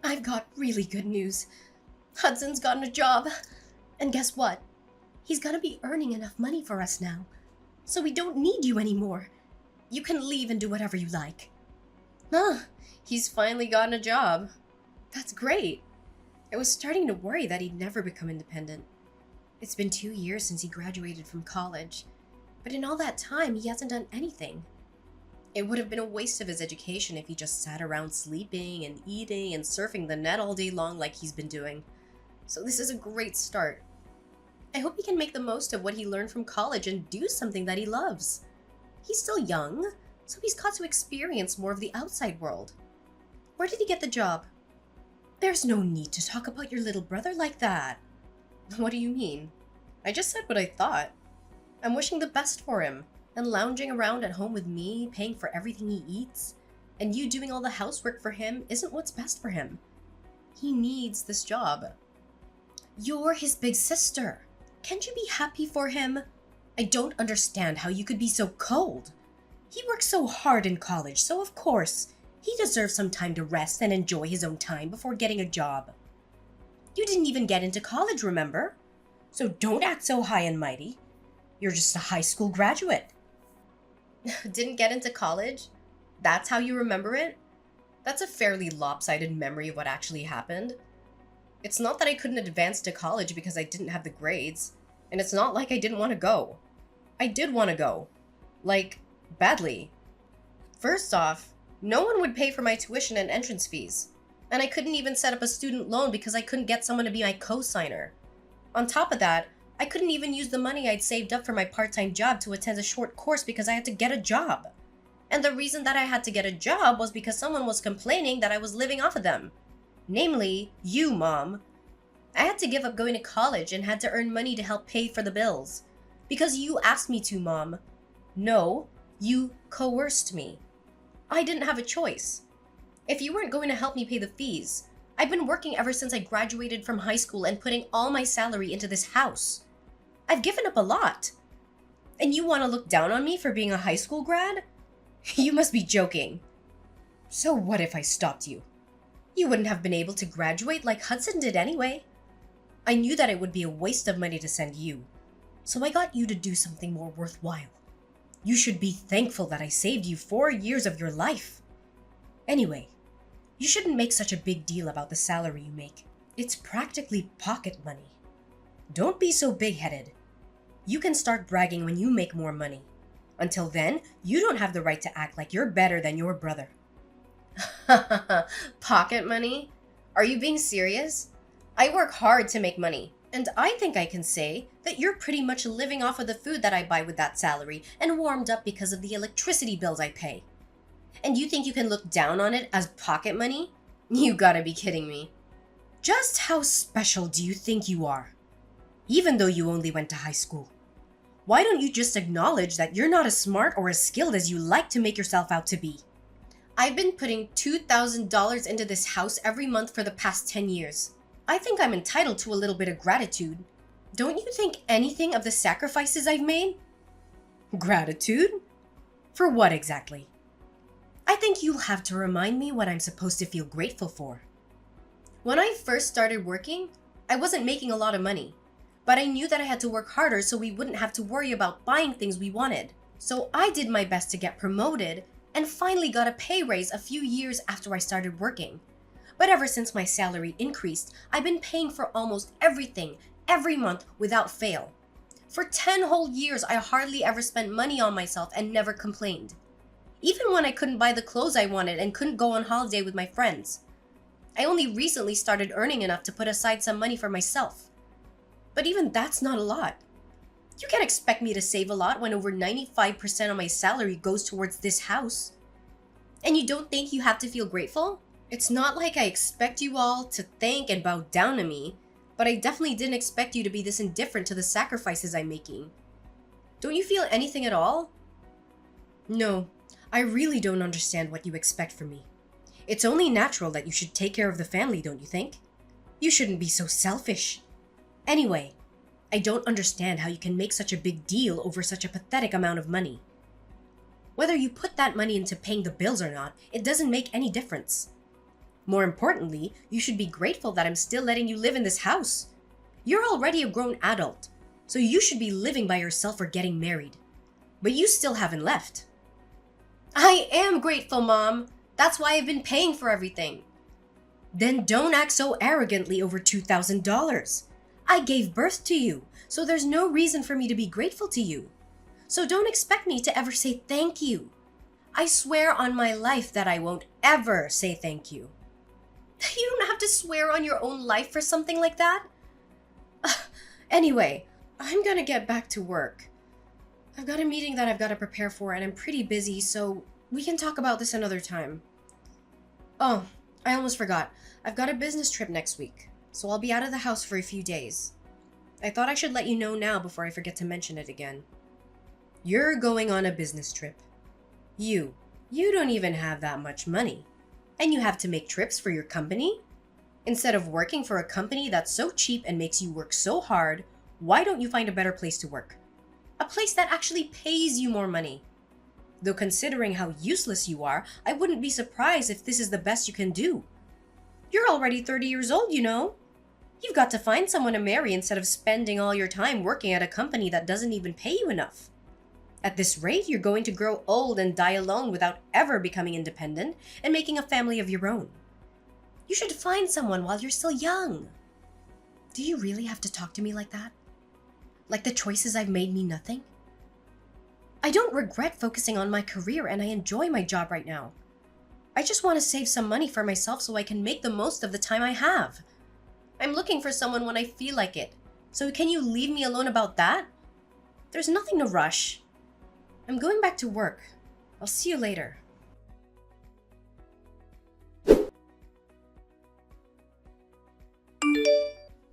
I've got really good news. Hudson's gotten a job. And guess what? He's gonna be earning enough money for us now. So we don't need you anymore. You can leave and do whatever you like. He's finally gotten a job. That's great. I was starting to worry that he'd never become independent. It's been 2 years since he graduated from college, but in all that time, he hasn't done anything. It would have been a waste of his education if he just sat around sleeping and eating and surfing the net all day long like he's been doing. So this is a great start. I hope he can make the most of what he learned from college and do something that he loves. He's still young, so he's got to experience more of the outside world. Where did he get the job? There's no need to talk about your little brother like that. What do you mean? I just said what I thought. I'm wishing the best for him, and lounging around at home with me, paying for everything he eats, and you doing all the housework for him isn't what's best for him. He needs this job. You're his big sister. Can't you be happy for him? I don't understand how you could be so cold. He worked so hard in college, so of course, he deserves some time to rest and enjoy his own time before getting a job. You didn't even get into college, remember? So don't act so high and mighty. You're just a high school graduate. Didn't get into college? That's how you remember it? That's a fairly lopsided memory of what actually happened. It's not that I couldn't advance to college because I didn't have the grades, and it's not like I didn't want to go. I did want to go. Like, badly. First off, no one would pay for my tuition and entrance fees, and I couldn't even set up a student loan because I couldn't get someone to be my co-signer. On top of that, I couldn't even use the money I'd saved up for my part-time job to attend a short course because I had to get a job. And the reason that I had to get a job was because someone was complaining that I was living off of them. Namely, you, Mom. I had to give up going to college and had to earn money to help pay for the bills. Because you asked me to, Mom. No, you coerced me. I didn't have a choice. If you weren't going to help me pay the fees, I've been working ever since I graduated from high school and putting all my salary into this house. I've given up a lot. And you want to look down on me for being a high school grad? You must be joking. So what if I stopped you? You wouldn't have been able to graduate like Hudson did anyway. I knew that it would be a waste of money to send you, so I got you to do something more worthwhile. You should be thankful that I saved you 4 years of your life. Anyway, you shouldn't make such a big deal about the salary you make. It's practically pocket money. Don't be so big-headed. You can start bragging when you make more money. Until then, you don't have the right to act like you're better than your brother. Pocket money? Are you being serious? I work hard to make money, and I think I can say that you're pretty much living off of the food that I buy with that salary and warmed up because of the electricity bills I pay. And you think you can look down on it as pocket money? You gotta be kidding me. Just how special do you think you are? Even though you only went to high school. Why don't you just acknowledge that you're not as smart or as skilled as you like to make yourself out to be? I've been putting $2,000 into this house every month for the past 10 years. I think I'm entitled to a little bit of gratitude. Don't you think anything of the sacrifices I've made? Gratitude? For what exactly? I think you'll have to remind me what I'm supposed to feel grateful for. When I first started working, I wasn't making a lot of money, but I knew that I had to work harder so we wouldn't have to worry about buying things we wanted. So I did my best to get promoted and finally got a pay raise a few years after I started working. But ever since my salary increased, I've been paying for almost everything every month without fail. For 10 whole years, I hardly ever spent money on myself and never complained. Even when I couldn't buy the clothes I wanted and couldn't go on holiday with my friends. I only recently started earning enough to put aside some money for myself. But even that's not a lot. You can't expect me to save a lot when over 95% of my salary goes towards this house. And you don't think you have to feel grateful? It's not like I expect you all to thank and bow down to me, but I definitely didn't expect you to be this indifferent to the sacrifices I'm making. Don't you feel anything at all? No, I really don't understand what you expect from me. It's only natural that you should take care of the family, don't you think? You shouldn't be so selfish. Anyway, I don't understand how you can make such a big deal over such a pathetic amount of money. Whether you put that money into paying the bills or not, it doesn't make any difference. More importantly, you should be grateful that I'm still letting you live in this house. You're already a grown adult, so you should be living by yourself or getting married. But you still haven't left. I am grateful, Mom. That's why I've been paying for everything. Then don't act so arrogantly over $2,000. I gave birth to you, so there's no reason for me to be grateful to you. So don't expect me to ever say thank you. I swear on my life that I won't ever say thank you. You don't have to swear on your own life for something like that. Anyway, I'm gonna get back to work. I've got a meeting that I've got to prepare for and I'm pretty busy, so we can talk about this another time. Oh, I almost forgot. I've got a business trip next week, so I'll be out of the house for a few days. I thought I should let you know now before I forget to mention it again. You're going on a business trip. You don't even have that much money. And you have to make trips for your company? Instead of working for a company that's so cheap and makes you work so hard, why don't you find a better place to work? A place that actually pays you more money. Though considering how useless you are, I wouldn't be surprised if this is the best you can do. You're already 30 years old, you know. You've got to find someone to marry instead of spending all your time working at a company that doesn't even pay you enough. At this rate, you're going to grow old and die alone without ever becoming independent and making a family of your own. You should find someone while you're still young. Do you really have to talk to me like that? Like the choices I've made mean nothing? I don't regret focusing on my career and I enjoy my job right now. I just want to save some money for myself so I can make the most of the time I have. I'm looking for someone when I feel like it. So can you leave me alone about that? There's nothing to rush. I'm going back to work. I'll see you later.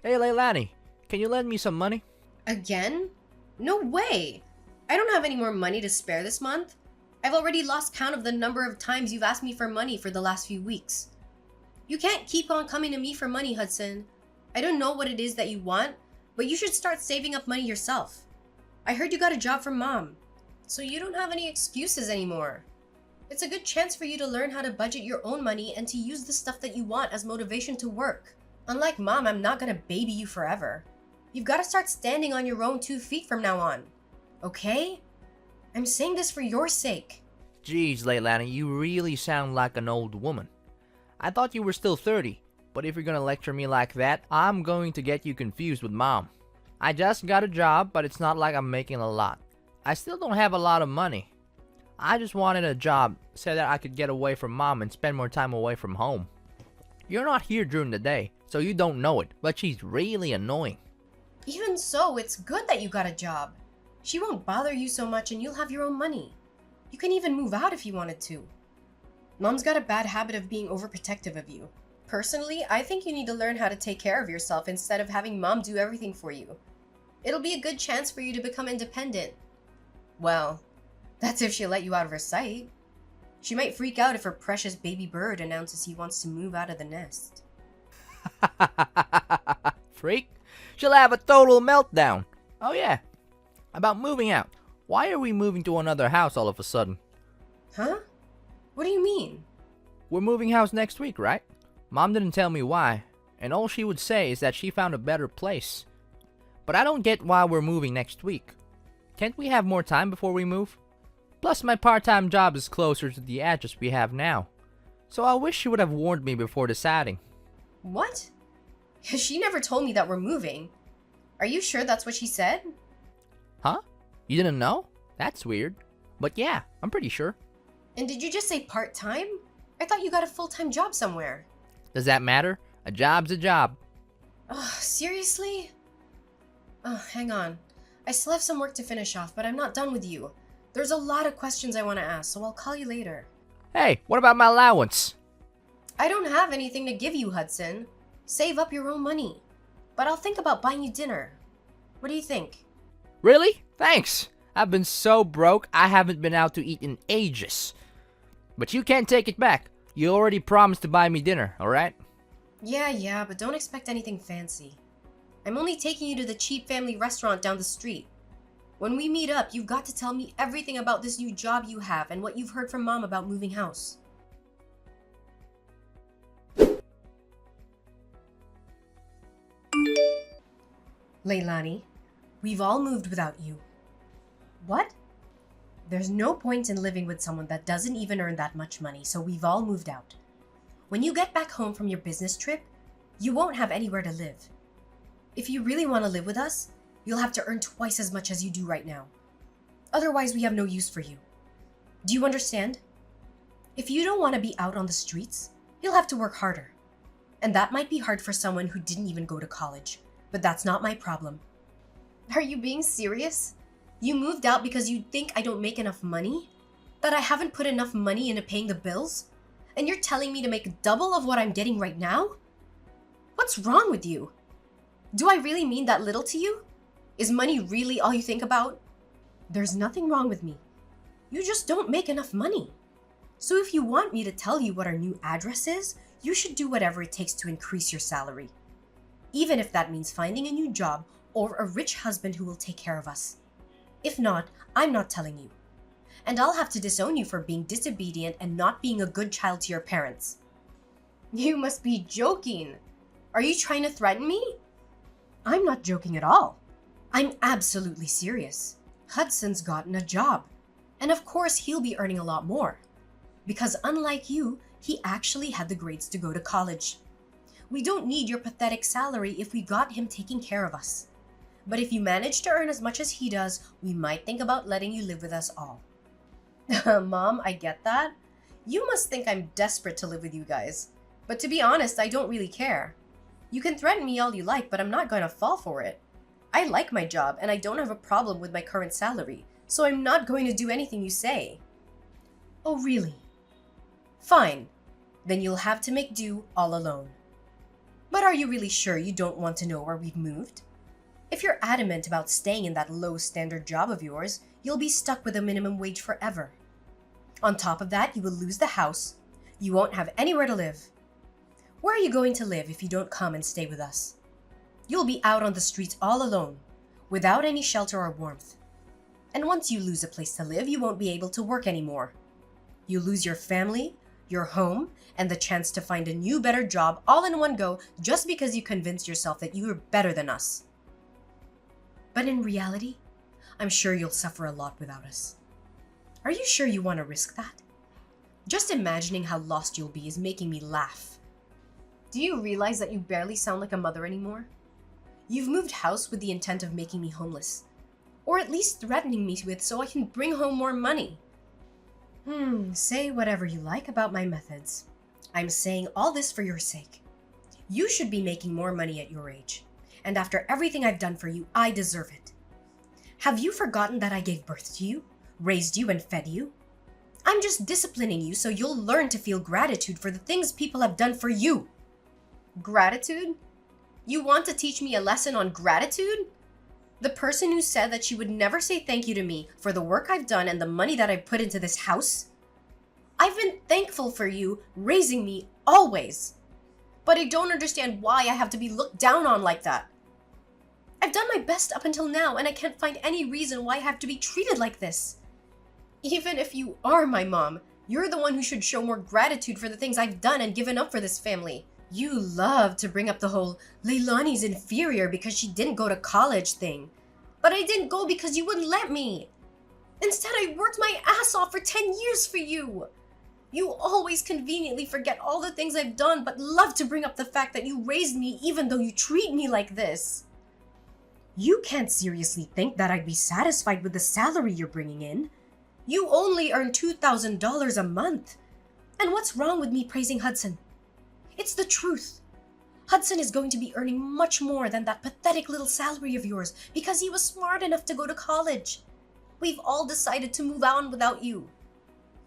Hey Leilani, can you lend me some money? Again? No way! I don't have any more money to spare this month. I've already lost count of the number of times you've asked me for money for the last few weeks. You can't keep on coming to me for money, Hudson. I don't know what it is that you want, but you should start saving up money yourself. I heard you got a job from Mom, so you don't have any excuses anymore. It's a good chance for you to learn how to budget your own money and to use the stuff that you want as motivation to work. Unlike Mom, I'm not gonna baby you forever. You've got to start standing on your own 2 feet from now on. Okay? I'm saying this for your sake. Jeez, Leilani, you really sound like an old woman. I thought you were still 30, but if you're gonna lecture me like that, I'm going to get you confused with Mom. I just got a job, but it's not like I'm making a lot. I still don't have a lot of money. I just wanted a job so that I could get away from Mom and spend more time away from home. You're not here during the day, so you don't know it, but she's really annoying. Even so, it's good that you got a job. She won't bother you so much and you'll have your own money. You can even move out if you wanted to. Mom's got a bad habit of being overprotective of you. Personally, I think you need to learn how to take care of yourself instead of having Mom do everything for you. It'll be a good chance for you to become independent. Well, that's if she'll let you out of her sight. She might freak out if her precious baby bird announces he wants to move out of the nest. Freak? She'll have a total meltdown. Oh yeah, about moving out. Why are we moving to another house all of a sudden? Huh? What do you mean? We're moving house next week, right? Mom didn't tell me why, and all she would say is that she found a better place. But I don't get why we're moving next week. Can't we have more time before we move? Plus my part-time job is closer to the address we have now. So I wish she would have warned me before deciding. What? She never told me that we're moving. Are you sure that's what she said? Huh? You didn't know? That's weird. But yeah, I'm pretty sure. And did you just say part-time? I thought you got a full-time job somewhere. Does that matter? A job's a job. Oh, seriously? Oh, hang on. I still have some work to finish off, but I'm not done with you. There's a lot of questions I want to ask, so I'll call you later. Hey, what about my allowance? I don't have anything to give you, Hudson. Save up your own money. But I'll think about buying you dinner. What do you think? Really? Thanks. I've been so broke, I haven't been out to eat in ages. But you can't take it back. You already promised to buy me dinner, alright? Yeah, but don't expect anything fancy. I'm only taking you to the cheap family restaurant down the street. When we meet up, you've got to tell me everything about this new job you have and what you've heard from Mom about moving house. Leilani, we've all moved without you. What? There's no point in living with someone that doesn't even earn that much money, so we've all moved out. When you get back home from your business trip, you won't have anywhere to live. If you really want to live with us, you'll have to earn twice as much as you do right now. Otherwise, we have no use for you. Do you understand? If you don't want to be out on the streets, you'll have to work harder. And that might be hard for someone who didn't even go to college, but that's not my problem. Are you being serious? You moved out because you think I don't make enough money? That I haven't put enough money into paying the bills? And you're telling me to make double of what I'm getting right now? What's wrong with you? Do I really mean that little to you? Is money really all you think about? There's nothing wrong with me. You just don't make enough money. So if you want me to tell you what our new address is, you should do whatever it takes to increase your salary. Even if that means finding a new job or a rich husband who will take care of us. If not, I'm not telling you. And I'll have to disown you for being disobedient and not being a good child to your parents. You must be joking. Are you trying to threaten me? I'm not joking at all. I'm absolutely serious. Hudson's gotten a job. And of course, he'll be earning a lot more. Because unlike you, he actually had the grades to go to college. We don't need your pathetic salary if we got him taking care of us. But if you manage to earn as much as he does, we might think about letting you live with us all. Mom, I get that. You must think I'm desperate to live with you guys. But to be honest, I don't really care. You can threaten me all you like, but I'm not going to fall for it. I like my job, and I don't have a problem with my current salary, so I'm not going to do anything you say. Oh, really? Fine. Then you'll have to make do all alone. But are you really sure you don't want to know where we've moved? If you're adamant about staying in that low-standard job of yours, you'll be stuck with a minimum wage forever. On top of that, you will lose the house. You won't have anywhere to live. Where are you going to live if you don't come and stay with us? You'll be out on the streets all alone, without any shelter or warmth. And once you lose a place to live, you won't be able to work anymore. You lose your family, your home, and the chance to find a new, better job all in one go just because you convinced yourself that you were better than us. But in reality, I'm sure you'll suffer a lot without us. Are you sure you want to risk that? Just imagining how lost you'll be is making me laugh. Do you realize that you barely sound like a mother anymore? You've moved house with the intent of making me homeless. Or at least threatening me with so I can bring home more money. Say whatever you like about my methods. I'm saying all this for your sake. You should be making more money at your age. And after everything I've done for you, I deserve it. Have you forgotten that I gave birth to you, raised you, and fed you? I'm just disciplining you so you'll learn to feel gratitude for the things people have done for you. Gratitude? You want to teach me a lesson on gratitude? The person who said that she would never say thank you to me for the work I've done and the money that I've put into this house? I've been thankful for you raising me always. But I don't understand why I have to be looked down on like that. I've done my best up until now, and I can't find any reason why I have to be treated like this. Even if you are my mom, you're the one who should show more gratitude for the things I've done and given up for this family. You love to bring up the whole Leilani's inferior because she didn't go to college thing. But I didn't go because you wouldn't let me. Instead, I worked my ass off for 10 years for you. You always conveniently forget all the things I've done, but love to bring up the fact that you raised me even though you treat me like this. You can't seriously think that I'd be satisfied with the salary you're bringing in. You only earn $2,000 a month. And what's wrong with me praising Hudson? It's the truth. Hudson is going to be earning much more than that pathetic little salary of yours because he was smart enough to go to college. We've all decided to move on without you.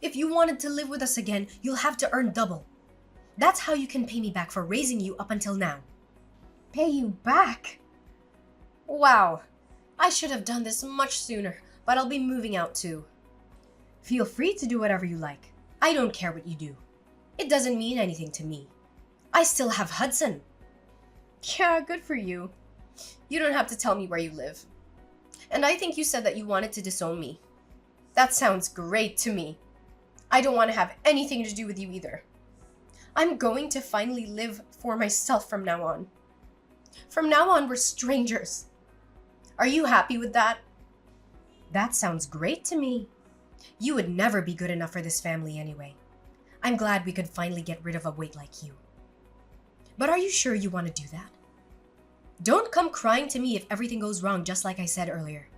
If you wanted to live with us again, you'll have to earn double. That's how you can pay me back for raising you up until now. Pay you back? Wow, I should have done this much sooner, but I'll be moving out too. Feel free to do whatever you like. I don't care what you do. It doesn't mean anything to me. I still have Hudson. Yeah, good for you. You don't have to tell me where you live. And I think you said that you wanted to disown me. That sounds great to me. I don't want to have anything to do with you either. I'm going to finally live for myself from now on. From now on, we're strangers. Are you happy with that? That sounds great to me. You would never be good enough for this family anyway. I'm glad we could finally get rid of a weight like you. But are you sure you want to do that? Don't come crying to me if everything goes wrong, just like I said earlier.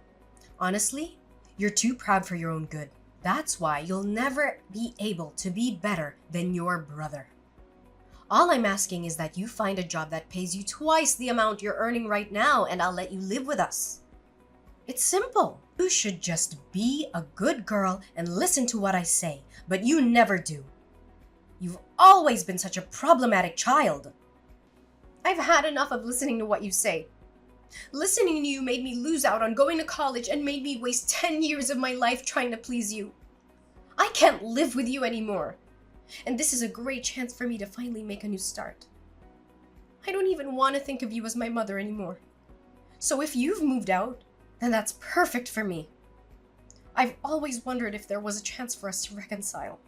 Honestly, you're too proud for your own good. That's why you'll never be able to be better than your brother. All I'm asking is that you find a job that pays you twice the amount you're earning right now, and I'll let you live with us. It's simple. You should just be a good girl and listen to what I say, but you never do. You've always been such a problematic child. I've had enough of listening to what you say. Listening to you made me lose out on going to college and made me waste 10 years of my life trying to please you. I can't live with you anymore. And this is a great chance for me to finally make a new start. I don't even want to think of you as my mother anymore. So if you've moved out, then that's perfect for me. I've always wondered if there was a chance for us to reconcile.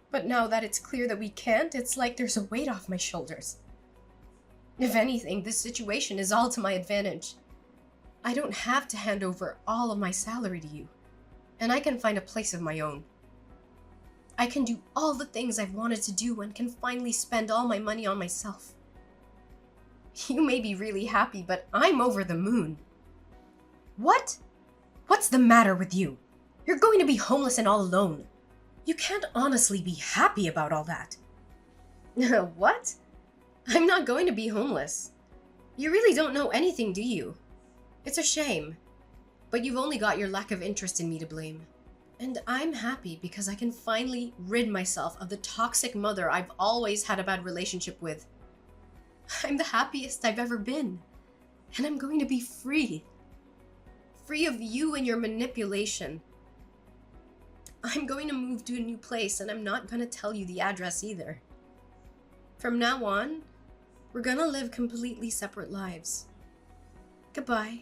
But now that it's clear that we can't, it's like there's a weight off my shoulders. If anything, this situation is all to my advantage. I don't have to hand over all of my salary to you, and I can find a place of my own. I can do all the things I've wanted to do and can finally spend all my money on myself. You may be really happy, but I'm over the moon. What? What's the matter with you? You're going to be homeless and all alone. You can't honestly be happy about all that. What? I'm not going to be homeless. You really don't know anything, do you? It's a shame. But you've only got your lack of interest in me to blame. And I'm happy because I can finally rid myself of the toxic mother I've always had a bad relationship with. I'm the happiest I've ever been. And I'm going to be free. Free of you and your manipulation. I'm going to move to a new place and I'm not going to tell you the address either. From now on, we're going to live completely separate lives. Goodbye.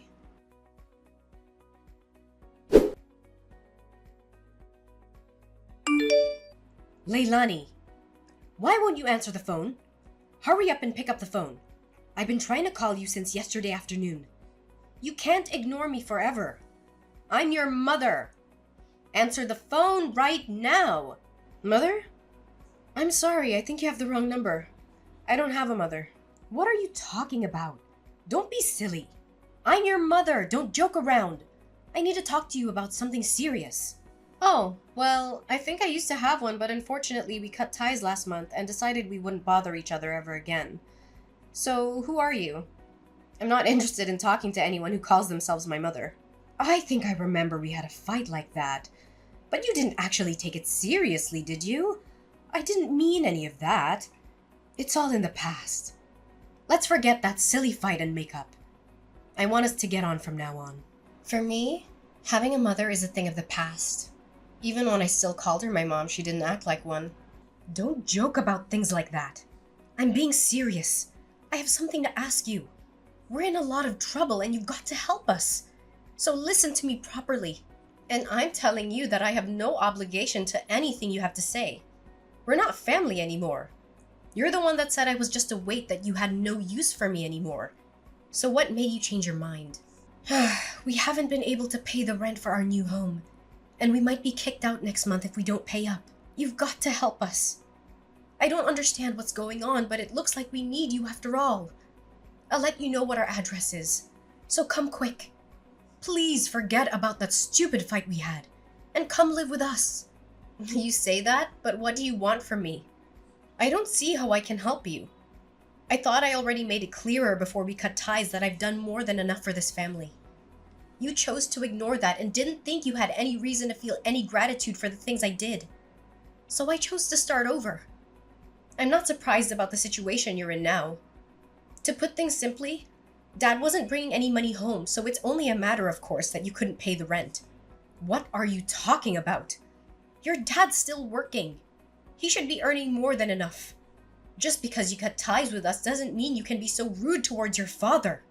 Leilani, why won't you answer the phone? Hurry up and pick up the phone. I've been trying to call you since yesterday afternoon. You can't ignore me forever. I'm your mother. Answer the phone right now. Mother? I'm sorry, I think you have the wrong number. I don't have a mother. What are you talking about? Don't be silly. I'm your mother. Don't joke around. I need to talk to you about something serious. Oh, well, I think I used to have one, but unfortunately we cut ties last month and decided we wouldn't bother each other ever again. So, who are you? I'm not interested in talking to anyone who calls themselves my mother. I think I remember we had a fight like that. But you didn't actually take it seriously, did you? I didn't mean any of that. It's all in the past. Let's forget that silly fight and make up. I want us to get on from now on. For me, having a mother is a thing of the past. Even when I still called her my mom, she didn't act like one. Don't joke about things like that. I'm being serious. I have something to ask you. We're in a lot of trouble and you've got to help us. So listen to me properly. And I'm telling you that I have no obligation to anything you have to say. We're not family anymore. You're the one that said I was just a weight, that you had no use for me anymore. So what made you change your mind? We haven't been able to pay the rent for our new home. And we might be kicked out next month if we don't pay up. You've got to help us. I don't understand what's going on, but it looks like we need you after all. I'll let you know what our address is. So come quick. Please forget about that stupid fight we had. And come live with us. You say that, but what do you want from me? I don't see how I can help you. I thought I already made it clearer before we cut ties that I've done more than enough for this family. You chose to ignore that and didn't think you had any reason to feel any gratitude for the things I did. So I chose to start over. I'm not surprised about the situation you're in now. To put things simply, Dad wasn't bringing any money home, so it's only a matter of course that you couldn't pay the rent. What are you talking about? Your dad's still working. He should be earning more than enough. Just because you cut ties with us doesn't mean you can be so rude towards your father.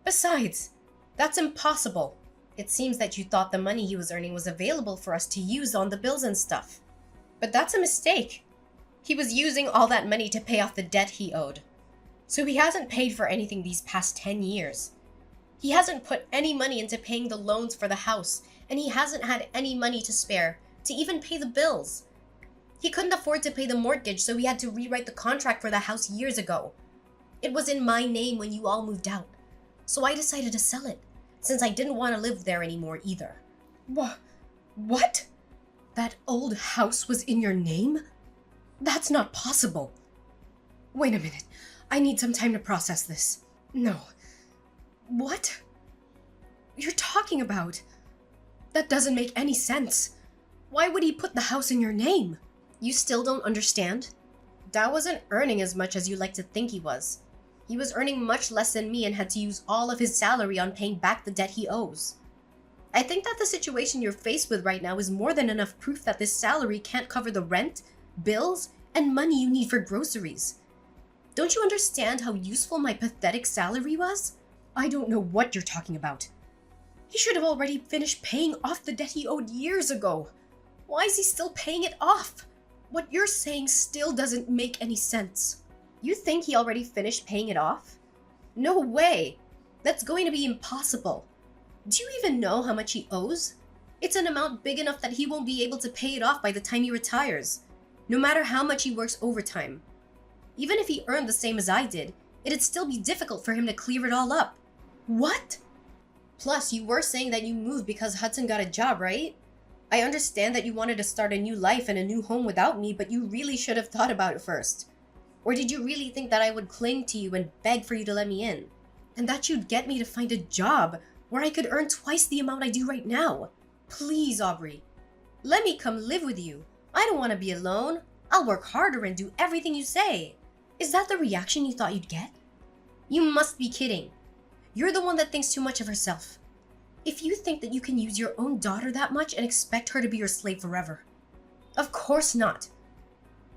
Besides, that's impossible. It seems that you thought the money he was earning was available for us to use on the bills and stuff. But that's a mistake. He was using all that money to pay off the debt he owed. So he hasn't paid for anything these past 10 years. He hasn't put any money into paying the loans for the house, and he hasn't had any money to spare to even pay the bills. He couldn't afford to pay the mortgage, so he had to rewrite the contract for the house years ago. It was in my name when you all moved out, so I decided to sell it, since I didn't want to live there anymore either. What? That old house was in your name? That's not possible. Wait a minute. I need some time to process this. No. What? You're talking about? That doesn't make any sense. Why would he put the house in your name? You still don't understand? Dad wasn't earning as much as you like to think he was. He was earning much less than me and had to use all of his salary on paying back the debt he owes. I think that the situation you're faced with right now is more than enough proof that this salary can't cover the rent, bills, and money you need for groceries. Don't you understand how useful my pathetic salary was? I don't know what you're talking about. He should have already finished paying off the debt he owed years ago. Why is he still paying it off? What you're saying still doesn't make any sense. You think he already finished paying it off? No way! That's going to be impossible. Do you even know how much he owes? It's an amount big enough that he won't be able to pay it off by the time he retires, no matter how much he works overtime. Even if he earned the same as I did, it'd still be difficult for him to clear it all up. What? Plus, you were saying that you moved because Hudson got a job, right? I understand that you wanted to start a new life and a new home without me, but you really should have thought about it first. Or did you really think that I would cling to you and beg for you to let me in? And that you'd get me to find a job where I could earn twice the amount I do right now? Please, Aubrey. Let me come live with you. I don't want to be alone. I'll work harder and do everything you say. Is that the reaction you thought you'd get? You must be kidding. You're the one that thinks too much of herself. If you think that you can use your own daughter that much and expect her to be your slave forever. Of course not.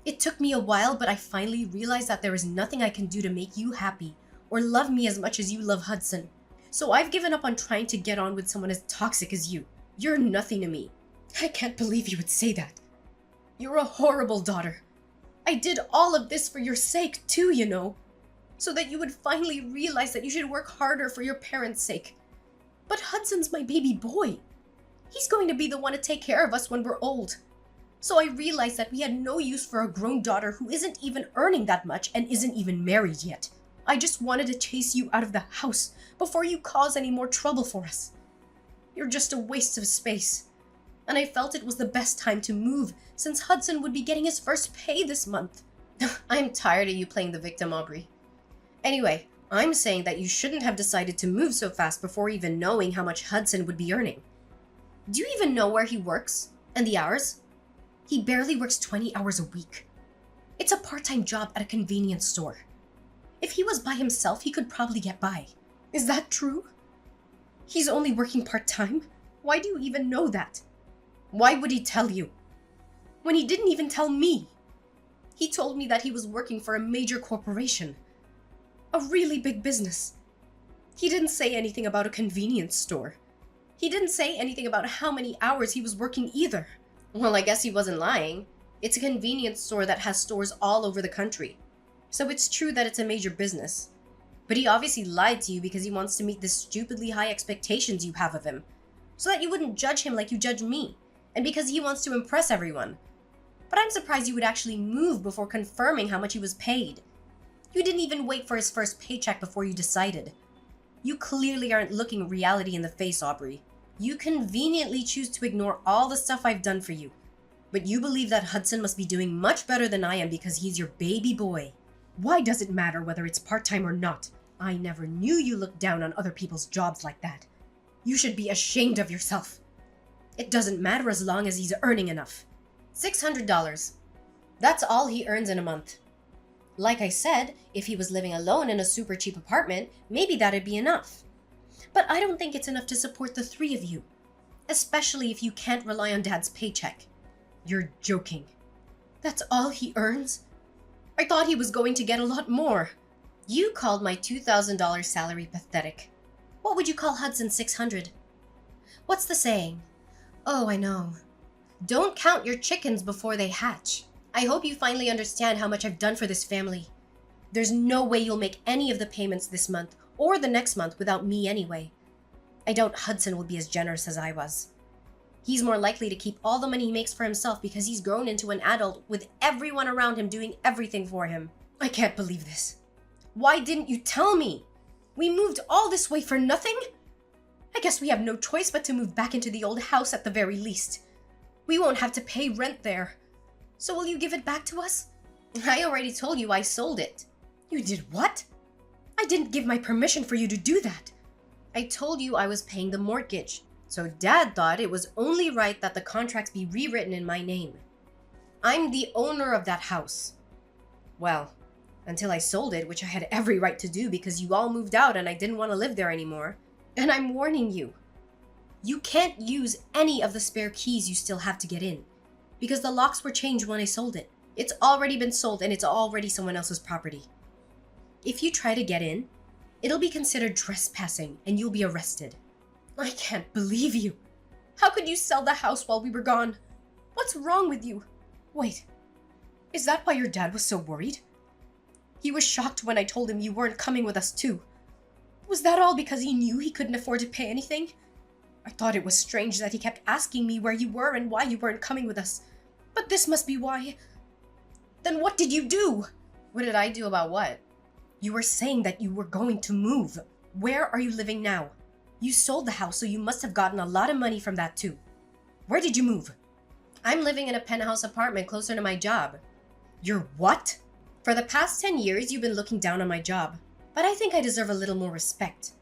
It took me a while, but I finally realized that there is nothing I can do to make you happy or love me as much as you love Hudson. So I've given up on trying to get on with someone as toxic as you. You're nothing to me. I can't believe you would say that. You're a horrible daughter. I did all of this for your sake too, you know. So that you would finally realize that you should work harder for your parents' sake. But Hudson's my baby boy. He's going to be the one to take care of us when we're old. So I realized that we had no use for a grown daughter who isn't even earning that much and isn't even married yet. I just wanted to chase you out of the house before you cause any more trouble for us. You're just a waste of space. And I felt it was the best time to move since Hudson would be getting his first pay this month. I'm tired of you playing the victim, Aubrey. Anyway, I'm saying that you shouldn't have decided to move so fast before even knowing how much Hudson would be earning. Do you even know where he works? And the hours? He barely works 20 hours a week. It's a part-time job at a convenience store. If he was by himself, he could probably get by. Is that true? He's only working part-time? Why do you even know that? Why would he tell you? When he didn't even tell me. He told me that he was working for a major corporation. A really big business. He didn't say anything about a convenience store. He didn't say anything about how many hours he was working either. Well, I guess he wasn't lying. It's a convenience store that has stores all over the country. So it's true that it's a major business. But he obviously lied to you because he wants to meet the stupidly high expectations you have of him. So that you wouldn't judge him like you judge me. And because he wants to impress everyone. But I'm surprised you would actually move before confirming how much he was paid. You didn't even wait for his first paycheck before you decided. You clearly aren't looking reality in the face, Aubrey. You conveniently choose to ignore all the stuff I've done for you. But you believe that Hudson must be doing much better than I am because he's your baby boy. Why does it matter whether it's part-time or not? I never knew you looked down on other people's jobs like that. You should be ashamed of yourself. It doesn't matter as long as he's earning enough. $600. That's all he earns in a month. Like I said, if he was living alone in a super cheap apartment, maybe that'd be enough. But I don't think it's enough to support the three of you. Especially if you can't rely on Dad's paycheck. You're joking. That's all he earns? I thought he was going to get a lot more. You called my $2,000 salary pathetic. What would you call Hudson's $600? What's the saying? Oh, I know. Don't count your chickens before they hatch. I hope you finally understand how much I've done for this family. There's no way you'll make any of the payments this month or the next month without me anyway. I doubt Hudson will be as generous as I was. He's more likely to keep all the money he makes for himself because he's grown into an adult with everyone around him doing everything for him. I can't believe this. Why didn't you tell me? We moved all this way for nothing? I guess we have no choice but to move back into the old house at the very least. We won't have to pay rent there. So will you give it back to us? I already told you I sold it. You did what? I didn't give my permission for you to do that. I told you I was paying the mortgage. So Dad thought it was only right that the contracts be rewritten in my name. I'm the owner of that house. Well, until I sold it, which I had every right to do because you all moved out and I didn't want to live there anymore. And I'm warning you, you can't use any of the spare keys you still have to get in because the locks were changed when I sold it. It's already been sold and it's already someone else's property. If you try to get in, it'll be considered trespassing and you'll be arrested. I can't believe you. How could you sell the house while we were gone? What's wrong with you? Wait, is that why your dad was so worried? He was shocked when I told him you weren't coming with us too. Was that all because he knew he couldn't afford to pay anything? I thought it was strange that he kept asking me where you were and why you weren't coming with us. But this must be why. Then what did you do? What did I do about what? You were saying that you were going to move. Where are you living now? You sold the house, so you must have gotten a lot of money from that too. Where did you move? I'm living in a penthouse apartment closer to my job. You're what? For the past 10 years, you've been looking down on my job, but I think I deserve a little more respect.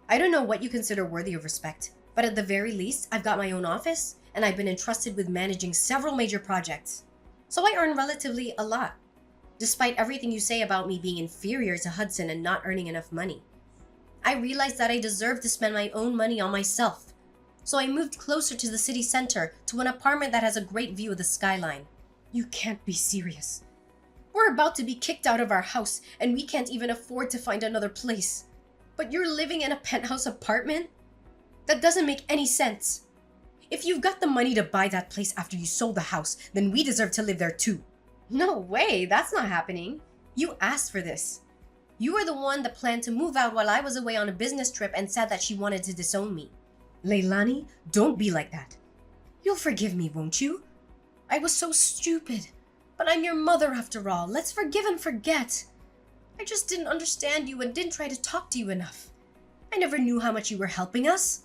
I don't know what you consider worthy of respect, but at the very least, I've got my own office, and I've been entrusted with managing several major projects. So I earn relatively a lot, despite everything you say about me being inferior to Hudson and not earning enough money. I realized that I deserved to spend my own money on myself. So I moved closer to the city center to an apartment that has a great view of the skyline. You can't be serious. We're about to be kicked out of our house and we can't even afford to find another place. But you're living in a penthouse apartment? That doesn't make any sense. If you've got the money to buy that place after you sold the house, then we deserve to live there too. No way, that's not happening. You asked for this. You were the one that planned to move out while I was away on a business trip and said that she wanted to disown me. Leilani, don't be like that. You'll forgive me, won't you? I was so stupid. But I'm your mother after all. Let's forgive and forget. I just didn't understand you and didn't try to talk to you enough. I never knew how much you were helping us.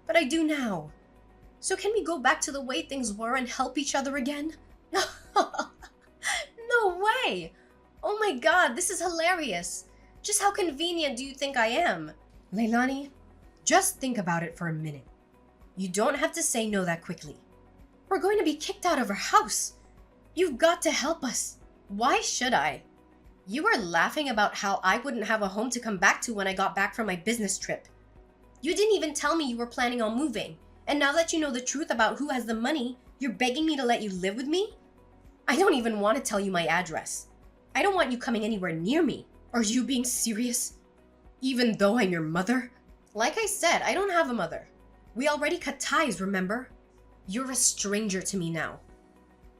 But I do now. So can we go back to the way things were and help each other again? No way! Oh my god, this is hilarious. Just how convenient do you think I am? Leilani, just think about it for a minute. You don't have to say no that quickly. We're going to be kicked out of our house. You've got to help us. Why should I? You were laughing about how I wouldn't have a home to come back to when I got back from my business trip. You didn't even tell me you were planning on moving. And now that you know the truth about who has the money, you're begging me to let you live with me? I don't even want to tell you my address. I don't want you coming anywhere near me. Are you being serious? Even though I'm your mother? Like I said, I don't have a mother. We already cut ties, remember? You're a stranger to me now.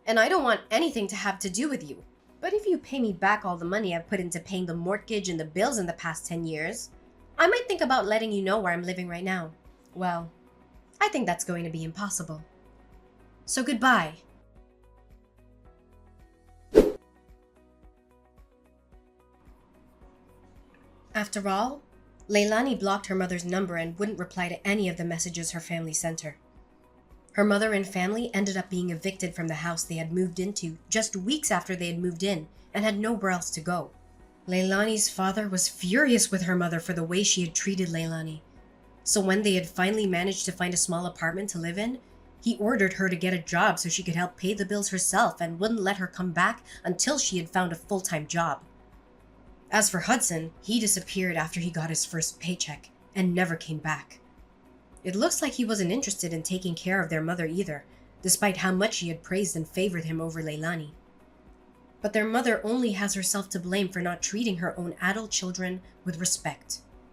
And I don't want anything to have to do with you. But if you pay me back all the money I've put into paying the mortgage and the bills in the past 10 years, I might think about letting you know where I'm living right now. Well, I think that's going to be impossible. So goodbye. After all, Leilani blocked her mother's number and wouldn't reply to any of the messages her family sent her. Her mother and family ended up being evicted from the house they had moved into just weeks after they had moved in and had nowhere else to go. Leilani's father was furious with her mother for the way she had treated Leilani. So when they had finally managed to find a small apartment to live in, he ordered her to get a job so she could help pay the bills herself and wouldn't let her come back until she had found a full-time job. As for Hudson, he disappeared after he got his first paycheck and never came back. It looks like he wasn't interested in taking care of their mother either, despite how much she had praised and favored him over Leilani. But their mother only has herself to blame for not treating her own adult children with respect.